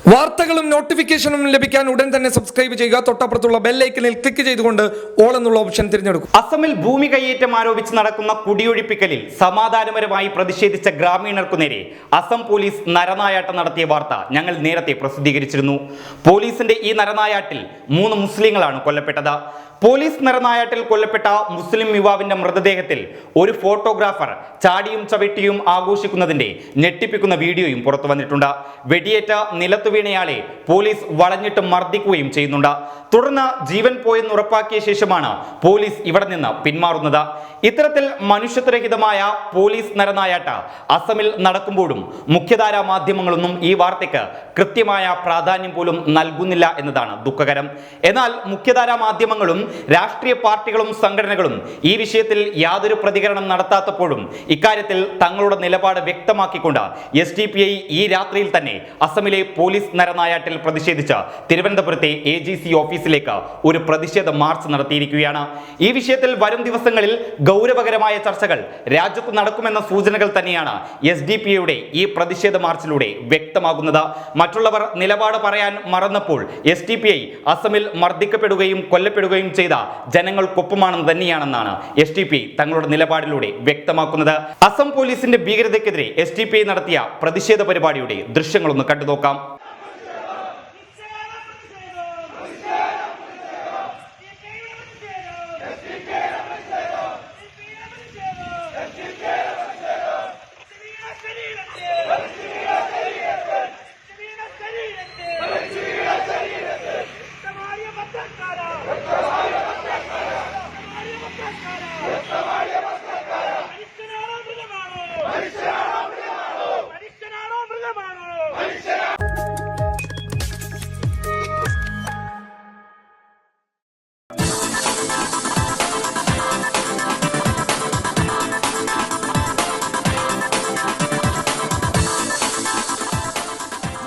വാർത്തകളും നോട്ടിഫിക്കേഷനും ലഭിക്കാൻ ഉടൻ തന്നെ സബ്സ്ക്രൈബ് ചെയ്യുക. തൊട്ടപ്പുറത്തുള്ള ബെൽ ഐക്കണിൽ ക്ലിക്ക് ചെയ്തുകൊണ്ട് ഓൾ എന്നുള്ള ഓപ്ഷൻ തിരഞ്ഞെടുക്കും. അസമിൽ ഭൂമി കയ്യേറ്റം ആരോപിച്ച് നടക്കുന്ന കുടിയൊഴിപ്പിക്കലിൽ സമാധാനപരമായി പ്രതിഷേധിച്ച ഗ്രാമീണർക്കു നേരെ അസം പോലീസ് നരനായാട്ടം നടത്തിയ വാർത്ത ഞങ്ങൾ നേരത്തെ പ്രസിദ്ധീകരിച്ചിരുന്നു. പോലീസിന്റെ ഈ നരനായാട്ടിൽ 3 മുസ്ലിങ്ങളാണ് കൊല്ലപ്പെട്ടത്. പോലീസ് നരനായാട്ടിൽ കൊല്ലപ്പെട്ട മുസ്ലിം യുവാവിന്റെ മൃതദേഹത്തിൽ ഒരു ഫോട്ടോഗ്രാഫർ ചാടിയും ചവിട്ടിയും ആഘോഷിക്കുന്നതിന്റെ ഞെട്ടിപ്പിക്കുന്ന വീഡിയോയും പുറത്തു വന്നിട്ടുണ്ട്. വെടിയേറ്റ നിലത്തു വീണയാളെ പോലീസ് വളഞ്ഞിട്ട് മർദ്ദിക്കുകയും ചെയ്യുന്നുണ്ട്. തുടർന്ന് ജീവൻ പോയെന്ന് ഉറപ്പാക്കിയ ശേഷമാണ് പോലീസ് ഇവിടെ നിന്ന് പിന്മാറുന്നത്. ഇത്തരത്തിൽ മനുഷ്യത്വരഹിതമായ പോലീസ് നരനായാട്ട അസമിൽ നടക്കുമ്പോഴും മുഖ്യധാരാ മാധ്യമങ്ങളൊന്നും ഈ വാർത്തയ്ക്ക് കൃത്യമായ പ്രാധാന്യം പോലും നൽകുന്നില്ല എന്നതാണ് ദുഃഖകരം. എന്നാൽ മുഖ്യധാരാ മാധ്യമങ്ങളും രാഷ്ട്രീയ പാർട്ടികളും സംഘടനകളും ഈ വിഷയത്തിൽ യാതൊരു പ്രതികരണം നടത്താത്തപ്പോഴും ഇക്കാര്യത്തിൽ തങ്ങളുടെ നിലപാട് വ്യക്തമാക്കിക്കൊണ്ട് SDPI ഈ രാത്രിയിൽ തന്നെ അസമിലെ പോലീസ് നരനായാട്ടിൽ പ്രതിഷേധിച്ച് തിരുവനന്തപുരത്തെ AGC ഓഫീസിലേക്ക് ഒരു പ്രതിഷേധ മാർച്ച് നടത്തിയിരിക്കുകയാണ്. ഈ വിഷയത്തിൽ വരും ദിവസങ്ങളിൽ ഗൗരവകരമായ ചർച്ചകൾ രാജ്യത്ത് നടക്കുമെന്ന സൂചനകൾ തന്നെയാണ് SDPIയുടെ ഈ പ്രതിഷേധ മാർച്ചിലൂടെ വ്യക്തമാകുന്നത്. മറ്റുള്ളവർ നിലപാട് പറയാൻ മറന്നപ്പോൾ SDPI അസമിൽ മർദ്ദിക്കപ്പെടുകയും കൊല്ലപ്പെടുകയും ചെയ്ത ജനങ്ങൾക്കൊപ്പമാണെന്ന് തന്നെയാണെന്നാണ് SDPI തങ്ങളുടെ നിലപാടിലൂടെ വ്യക്തമാക്കുന്നത്. അസം പോലീസിന്റെ ഭീകരതയ്ക്കെതിരെ SDPI നടത്തിയ പ്രതിഷേധ പരിപാടിയുടെ ദൃശ്യങ്ങളൊന്ന് കണ്ടുനോക്കാം.